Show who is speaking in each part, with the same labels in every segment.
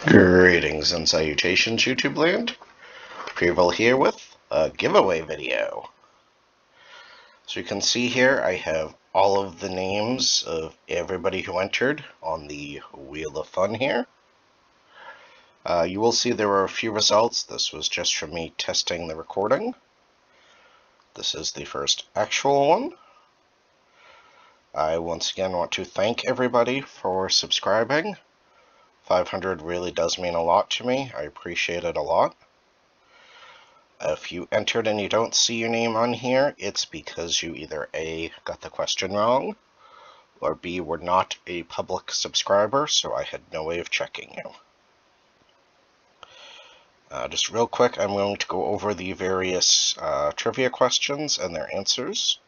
Speaker 1: Greetings and salutations, YouTube land. Preval here with a giveaway video. So you can see here I have all of the names of everybody who entered on the Wheel of Fun here. You will see there were a few results. This was just from me testing the recording. This is the first actual one. I once again want to thank everybody for subscribing. 500 really does mean a lot to me. I appreciate it a lot. If you entered and you don't see your name on here, it's because you either A, got the question wrong, or B, were not a public subscriber, so I had no way of checking you. Just real quick, I'm going to go over the various trivia questions and their answers.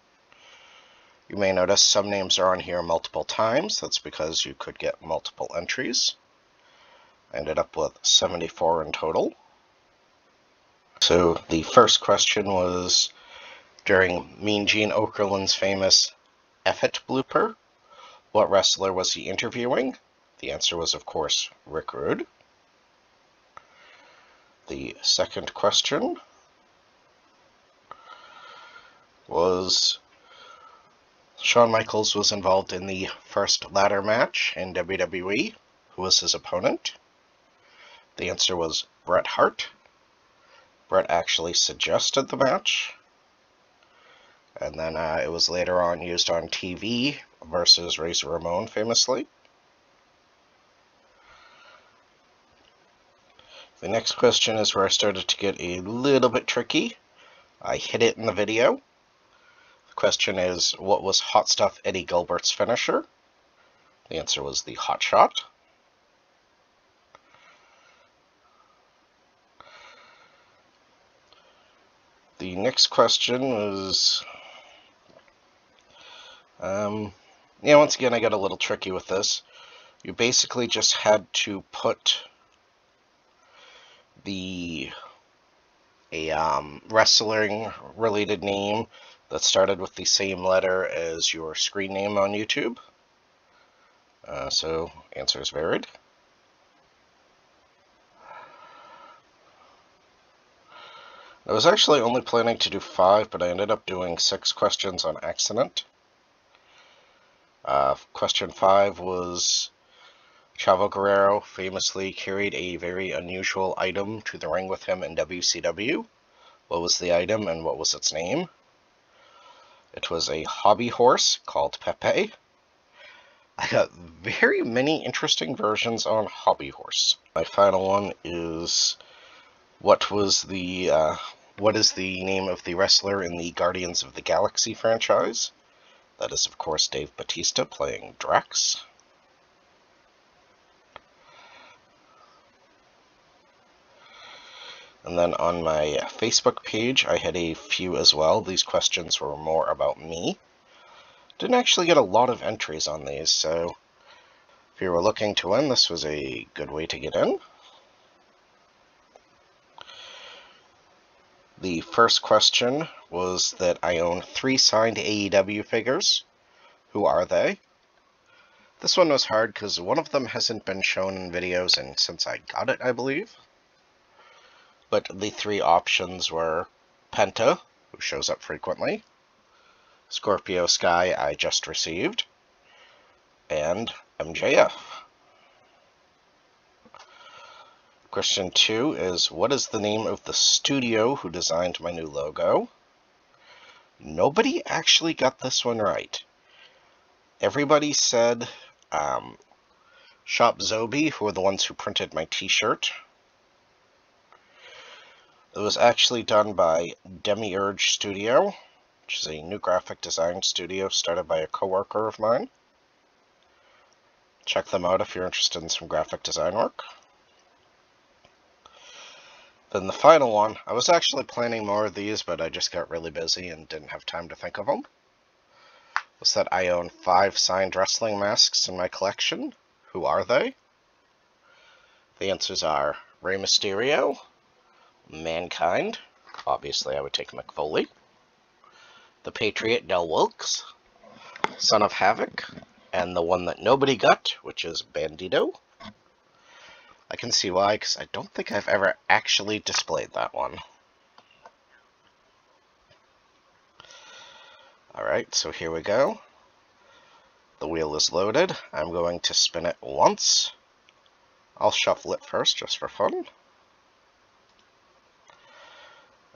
Speaker 1: You may notice some names are on here multiple times. That's because you could get multiple entries. I ended up with 74 in total. So the first question was, during Mean Gene Okerlund's famous F It blooper, what wrestler was he interviewing? The answer was, of course, Rick Rude. The second question was, Shawn Michaels was involved in the first ladder match in WWE. Who was his opponent? The answer was Bret Hart. Bret actually suggested the match, and then it was later on used on TV versus Razor Ramon, famously. The next question is where I started to get a little bit tricky. I hid it in the video. The question is, what was Hot Stuff Eddie Gilbert's finisher? The answer was the Hot Shot. The next question was, once again I got a little tricky with this. You basically just had to put a wrestling related name that started with the same letter as your screen name on YouTube. So answers varied. I was actually only planning to do 5, but I ended up doing 6 questions on accident. Question 5 was, Chavo Guerrero famously carried a very unusual item to the ring with him in WCW. What was the item and what was its name? It was a hobby horse called Pepe. I got very many interesting versions on hobby horse. My final one is, what is the name of the wrestler in the Guardians of the Galaxy franchise? That is, of course, Dave Bautista playing Drax. And then on my Facebook page, I had a few as well. These questions were more about me. Didn't actually get a lot of entries on these, so if you were looking to win, this was a good way to get in. The first question was that I own 3 signed AEW figures. Who are they? This one was hard because one of them hasn't been shown in videos and since I got it, I believe. But the 3 options were Penta, who shows up frequently, Scorpio Sky, I just received, and MJF. Question 2 is, what is the name of the studio who designed my new logo? Nobody actually got this one right. Everybody said Shop Zobi, who are the ones who printed my t-shirt. It was actually done by Demiurge Studio, which is a new graphic design studio started by a coworker of mine. Check them out if you're interested in some graphic design work. Then the final one, I was actually planning more of these, but I just got really busy and didn't have time to think of them, was that I own 5 signed wrestling masks in my collection. Who are they? The answers are Rey Mysterio, Mankind, obviously I would take Mick Foley, the Patriot Del Wilkes, Son of Havoc, and the one that nobody got, which is Bandito. I can see why, because I don't think I've ever actually displayed that one. Alright, so here we go. The wheel is loaded. I'm going to spin it once. I'll shuffle it first, just for fun.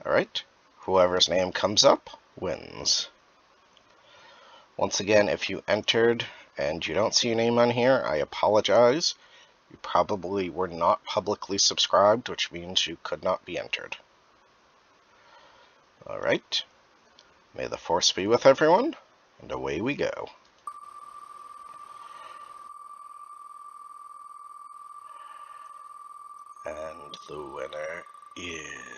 Speaker 1: Alright, whoever's name comes up wins. Once again, if you entered and you don't see a name on here, I apologize. You probably were not publicly subscribed, which means you could not be entered. Alright, may the force be with everyone, and away we go. And the winner is...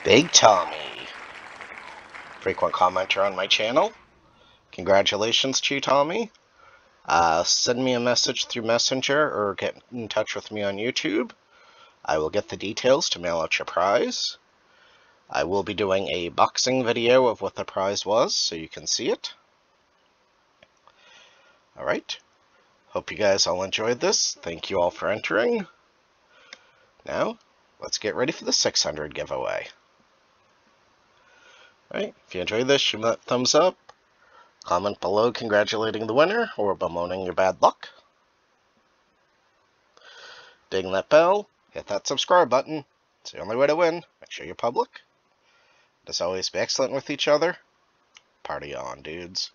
Speaker 1: Big Tommy. Frequent commenter on my channel. Congratulations to you, Tommy. Send me a message through Messenger or get in touch with me on YouTube. I will get the details to mail out your prize. I will be doing a boxing video of what the prize was, so you can see it. Alright. Hope you guys all enjoyed this. Thank you all for entering. Now, let's get ready for the 600 giveaway. Alright, if you enjoyed this, shoot that thumbs up. Comment below congratulating the winner or bemoaning your bad luck. Ding that bell. Hit that subscribe button. It's the only way to win. Make sure you're public. As always, be excellent with each other. Party on, dudes.